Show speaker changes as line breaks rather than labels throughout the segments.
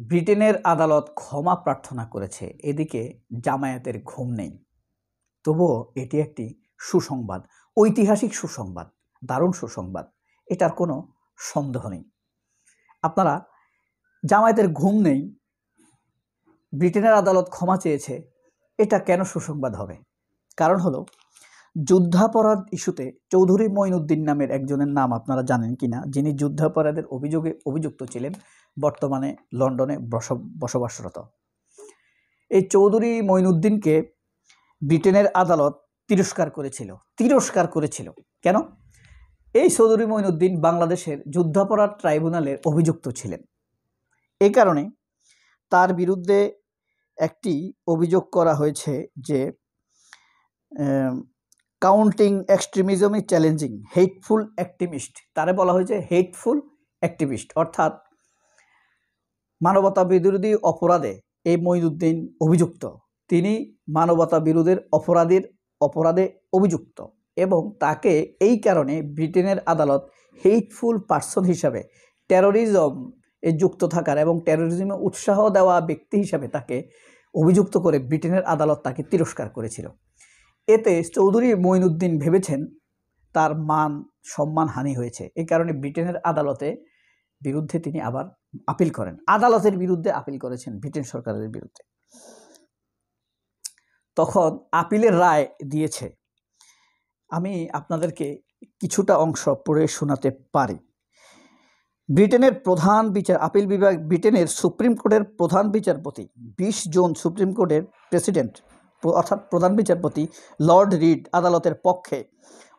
ব্রিটেনের আদালত ক্ষমা প্রার্থনা করেছে, এদিকে জামায়াতের ঘুম নেই। তবুও এটি একটি সুসংবাদ, ঐতিহাসিক সুসংবাদ, দারুণ সুসংবাদ, এটার কোনো সন্দেহ নেই। আপনারা জামায়াতের ঘুম নেই, ব্রিটেনের আদালত ক্ষমা চেয়েছে, এটা কেন সুসংবাদ হবে? কারণ হলো, যুদ্ধাপরাধ ইস্যুতে চৌধুরী মঈনুদ্দিন নামের একজনের নাম আপনারা জানেন কিনা, যিনি যুদ্ধাপরাধের অভিযোগে অভিযুক্ত ছিলেন, বর্তমানে লন্ডনে বসবাসরত। এই চৌধুরী মঈনুদ্দিনকে ব্রিটেনের আদালত তিরস্কার করেছিল। কেন? এই চৌধুরী মঈনুদ্দিন বাংলাদেশের যুদ্ধাপরাধ ট্রাইব্যুনালের অভিযুক্ত ছিলেন। এই কারণে তার বিরুদ্ধে একটি অভিযোগ করা হয়েছে যে counting extremism challenging hateful activist. তারে বলা হয়েছে হেটফুল অ্যাক্টিভিস্ট, অর্থাৎ মানবতা বিরোধী অপরাধে এই মঈনুদ্দিন অভিযুক্ত। তিনি মানবতা বিরোধের অপরাধে অভিযুক্ত এবং তাকে এই কারণে ব্রিটেনের আদালত হেটফুল পার্সন হিসাবে, টেরোরিজম যুক্ত থাকার এবং টেরোরিজমে উৎসাহ দেওয়া ব্যক্তি হিসাবে তাকে অভিযুক্ত করে ব্রিটেনের আদালত তাকে তিরস্কার করেছিল। এতে চৌধুরী মঈনুদ্দিন ভেবেছেন তার মান সম্মান হানি হয়েছে। এই কারণে ব্রিটেনের বিরুদ্ধে তিনি আবার আপিল করেন, আদালতের বিরুদ্ধে আপিল করেছেন ব্রিটেন সরকারের বিরুদ্ধে। তখন আপিলের রায় দিয়েছে। আমি আপনাদেরকে কিছুটা অংশ পড়ে শোনাতে পারি। ব্রিটেনের সুপ্রিম কোর্টের প্রধান বিচারপতি 20 জুন সুপ্রিম কোর্টের প্রেসিডেন্ট অর্থাৎ প্রধান বিচারপতি লর্ড রিড আদালতের পক্ষে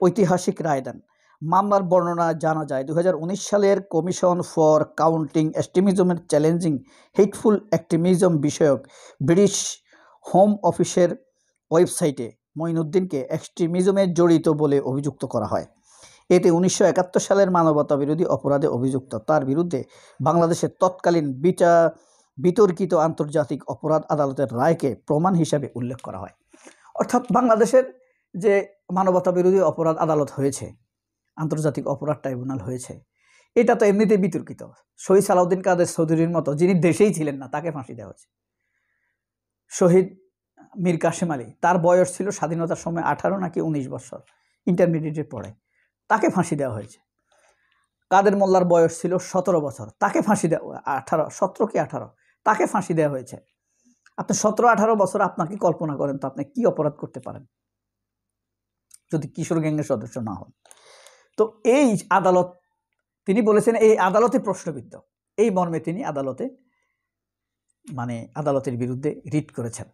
ঐতিহাসিক রায় দেন। মামলার বর্ণনা জানা যায় 2019 সালের কমিশন ফর কাউন্টিং এক্সট্রিমিজমের চ্যালেঞ্জিং হেটফুল অ্যাক্টিভিজম বিষয়ক ব্রিটিশ হোম অফিসের ওয়েবসাইটে মঈনুদ্দিনকে এক্সট্রিমিজমে জড়িত বলে অভিযুক্ত করা হয়। এতে 1971 সালের মানবতা বিরোধী অপরাধে অভিযুক্ত তার বিরুদ্ধে বাংলাদেশের তৎকালীন বিতর্কিত আন্তর্জাতিক অপরাধ আদালতের রায়কে প্রমাণ হিসাবে উল্লেখ করা হয়। অর্থাৎ বাংলাদেশের যে মানবতা বিরোধী অপরাধ আদালত হয়েছে, আন্তর্জাতিক অপরাধ ট্রাইব্যুনাল হয়েছে, এটা তো এমনিতেই বিতর্কিত। শহীদ সালাউদ্দিন কাদের চৌধুরীর মতো, যিনি দেশেই ছিলেন না, তাকে ফাঁসি দেওয়া হয়েছে। শহীদ মীর কাসেম আলী, তার বয়স ছিল স্বাধীনতার সময় 18 নাকি 19 বছর, ইন্টারমিডিয়েটে পড়ে, তাকে ফাঁসি দেওয়া হয়েছে। কাদের মোল্লার বয়স ছিল 17 বছর, তাকে ফাঁসি দেওয়া 17 কি 18, তাকে ফাঁসি দেওয়া হয়েছে। আপনি 17-18 বছর, আপনাকে কল্পনা করেন তো আপনি কি অপরাধ করতে পারেন যদি কিশোর গ্যাংয়ের সদস্য না হন। তো এই আদালত, তিনি বলেছেন এই আদালতে প্রশ্নবিদ্ধ, এই মর্মে তিনি আদালতের বিরুদ্ধে রিট করেছেন।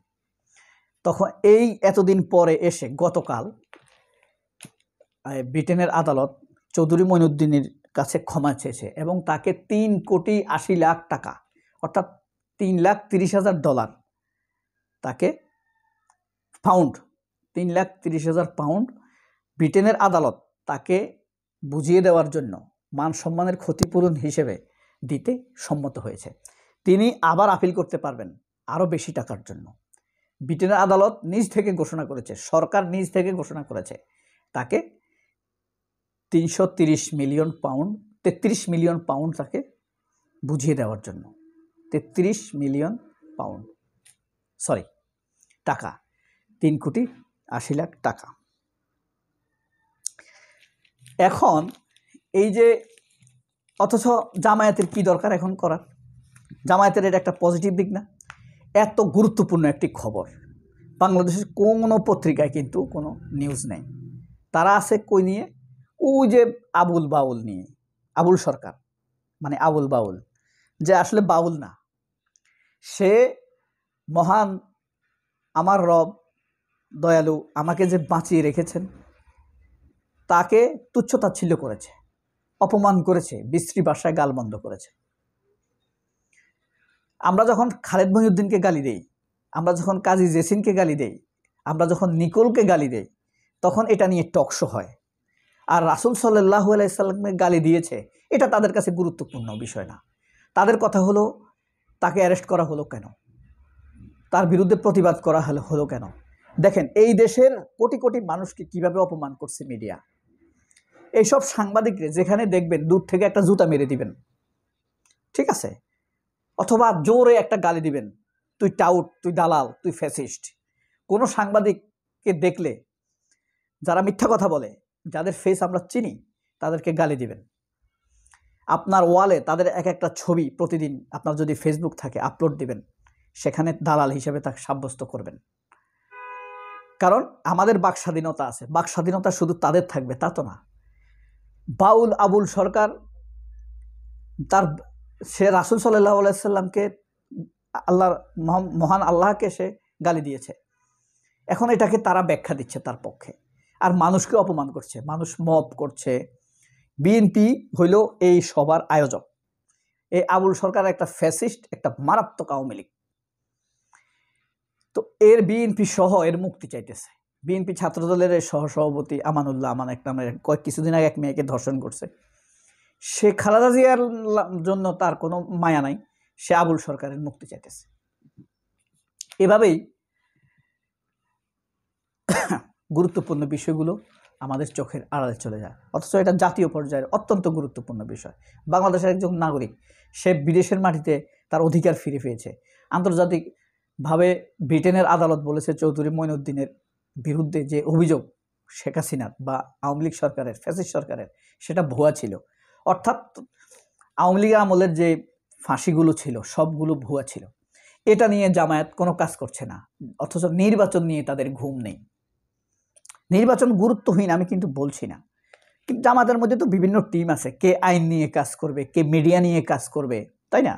তখন এই এতদিন পরে এসে গতকাল ব্রিটেনের আদালত চৌধুরী মঈনুদ্দিনের কাছে ক্ষমা চেয়েছে এবং তাকে 3,80,00,000 টাকা অর্থাৎ $3,30,000 তাকে পাউন্ড, 3,30,000 পাউন্ড ব্রিটেনের আদালত তাকে বুঝিয়ে দেওয়ার জন্য মান সম্মানের ক্ষতিপূরণ হিসেবে দিতে সম্মত হয়েছে। তিনি আবার আপিল করতে পারবেন আরও বেশি টাকার জন্য। ব্রিটেনের আদালত নিজ থেকে ঘোষণা করেছে, সরকার নিজ থেকে ঘোষণা করেছে তাকে 330 মিলিয়ন পাউন্ড, 33 মিলিয়ন পাউন্ড তাকে বুঝিয়ে দেওয়ার জন্য, 33 মিলিয়ন পাউন্ড টাকা, 3,80,00,000 টাকা। এখন এই যে, অথচ জামায়াতের কি দরকার এখন করার? জামায়াতের এটা একটা পজিটিভ দিক না? এত গুরুত্বপূর্ণ একটি খবর বাংলাদেশের কোনো পত্রিকায় কিন্তু কোনো নিউজ নেই। তারা আছে কই নিয়ে? ওই যে আবুল বাউল নিয়ে, আবুল সরকার, মানে আবুল বাউল, যে আসলে বাউল না, সে মহান আমার রব দয়ালু আমাকে যে বাঁচিয়ে রেখেছেন তাকে তুচ্ছতাচ্ছিল্য করেছে, অপমান করেছে, বিশ্রী ভাষায় গালমন্দ করেছে। আমরা যখন খালেদ মহিউদ্দিনকে গালি দেই, আমরা যখন কাজী জেসিনকে গালি দেই, আমরা যখন নিকোলকে গালি দেই, তখন এটা নিয়ে টকশো হয়। আর রাসূল সাল্লাল্লাহু আলাইহি সাল্লামকে গালি দিয়েছে, এটা তাদের কাছে গুরুত্বপূর্ণ বিষয় না। তাদের কথা হলো তাকে অ্যারেস্ট করা হলো কেন, তার বিরুদ্ধে প্রতিবাদ করা হলো কেন? দেখেন এই দেশের কোটি কোটি মানুষকে কিভাবে অপমান করছে মিডিয়া। এইসব সাংবাদিকরে যেখানে দেখবেন দূর থেকে একটা জুতা মেরে দিবেন, ঠিক আছে? অথবা জোরে একটা গালি দিবেন, তুই টাউট, তুই দালাল, তুই ফ্যাসিস্ট। কোনো সাংবাদিককে দেখলে, যারা মিথ্যা কথা বলে, যাদের ফেস আমরা চিনি, তাদেরকে গালি দিবেন। আপনার ওয়ালে তাদের এক একটা ছবি প্রতিদিন আপনার যদি ফেসবুক থাকে আপলোড দিবেন, সেখানে দালাল হিসেবে তাকে সাব্যস্ত করবেন। কারণ আমাদের বাক স্বাধীনতা আছে, বাক স্বাধীনতা শুধু তাদের থাকবে তা তো না। বাউল আবুল সরকার সে রাসূল সাল্লাল্লাহু আলাইহি সাল্লামকে, আল্লাহর মহান আল্লাহকে সে গালি দিয়েছে। এখন এটাকে তারা ব্যাখ্যা দিচ্ছে তার পক্ষে, আর মানুষকে অপমান করছে, মানুষ মব করছে। বিএনপি হইল এই সবার আয়োজক। এই আবুল সরকার একটা ফ্যাসিস্ট, একটা মারাত্মক আওয়ামী লীগ। তো এর বিএনপি সহ এর মুক্তি চাইতেছে। বিএনপি ছাত্রদলের সহসভাপতি আমানুল্লাহ আমান এক নামের কিছুদিন আগে এক মেয়েকে ধর্ষণ করছে। সে খালেদা জিয়ার জন্য তার কোনো মায়া নাই, সে আবুল সরকারের মুক্তি চাইতেছে। এভাবেই গুরুত্বপূর্ণ বিষয়গুলো আমাদের চোখের আড়ালে চলে যায়, অথচ এটা জাতীয় পর্যায়ের অত্যন্ত গুরুত্বপূর্ণ বিষয়। বাংলাদেশের একজন নাগরিক, সে বিদেশের মাটিতে তার অধিকার ফিরে পেয়েছে। আন্তর্জাতিকভাবে ব্রিটেনের আদালত বলেছে চৌধুরী মঈনুদ্দিনের বিরুদ্ধে যে অভিযোগ শেখ হাসিনার বা আওয়ামী লীগ সরকারের, ফ্যাসিস্ট সরকারের, সেটা ভুয়া ছিল। অর্থাৎ আওয়ামী লীগ আমলের যে ফাঁসিগুলো ছিল সবগুলো ভুয়া ছিল। এটা নিয়ে জামায়াত কোনো কাজ করছে না, অথচ নির্বাচন নিয়ে তাদের ঘুম নেই। নির্বাচন গুরুত্বহীন আমি কিন্তু বলছি না, কিন্তু জামাতের মধ্যে তো বিভিন্ন টিম আছে, কে আইন নিয়ে কাজ করবে, কে মিডিয়া নিয়ে কাজ করবে, তাই না,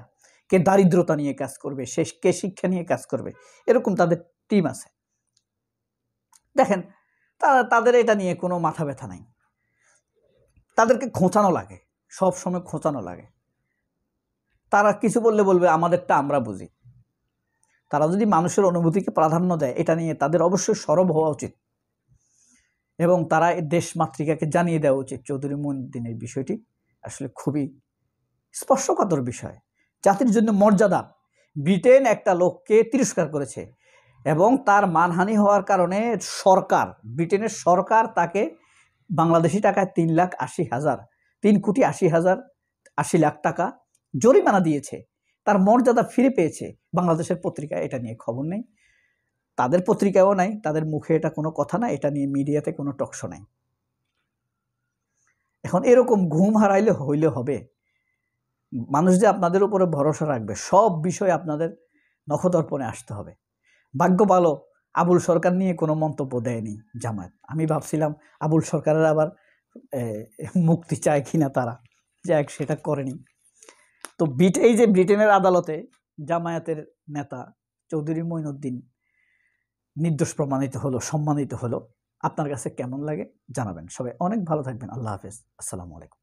কে দারিদ্রতা নিয়ে কাজ করবে, কে শিক্ষা নিয়ে কাজ করবে, এরকম তাদের টিম আছে। দেখেন তাদের এটা নিয়ে কোনো মাথা ব্যথা নাই, তাদেরকে খোঁচানো লাগে, সব সময় খোঁচানো লাগে। তারা কিছু বললে বলবে আমাদেরটা আমরা বুঝি। তারা যদি মানুষের অনুভূতিকে প্রাধান্য দেয়, এটা নিয়ে তাদের অবশ্যই সরব হওয়া উচিত এবং তারা দেশ মাতৃকাকে জানিয়ে দেওয়া উচিত চৌধুরী মঈনুদ্দিনের বিষয়টি আসলে খুবই স্পর্শকাতর বিষয়, জাতির জন্য মর্যাদা। ব্রিটেন একটা লোককে তিরস্কার করেছে এবং তার মানহানি হওয়ার কারণে সরকার, ব্রিটেনের সরকার তাকে বাংলাদেশি টাকায় 3,80,000 টাকা জরিমানা দিয়েছে। তার মর্যাদা ফিরে পেয়েছে। বাংলাদেশের পত্রিকায় এটা নিয়ে খবর নেই, তাদের পত্রিকাও নাই, তাদের মুখে এটা কোনো কথা না, এটা নিয়ে মিডিয়াতে কোনো টকশো নাই। এখন এরকম ঘুম হারাইলে হইলে হবে? মানুষ যে আপনাদের উপরে ভরসা রাখবে, সব বিষয় আপনাদের নখদর্পণে আসতে হবে। ভাগ্য ভালো আবুল সরকার নিয়ে কোনো মন্তব্য দেয়নি জামায়াত। আমি ভাবছিলাম আবুল সরকারের আবার মুক্তি চায় কিনা তারা, যাক সেটা করেনি। তো এই যে ব্রিটেনের আদালতে জামায়াতের নেতা চৌধুরী মঈনুদ্দিন নির্দোষ প্রমাণিত হলো, সম্মানিত হলো, আপনার কাছে কেমন লাগে জানাবেন। সবাই অনেক ভালো থাকবেন। আল্লাহ হাফেজ, আসসালামু আলাইকুম।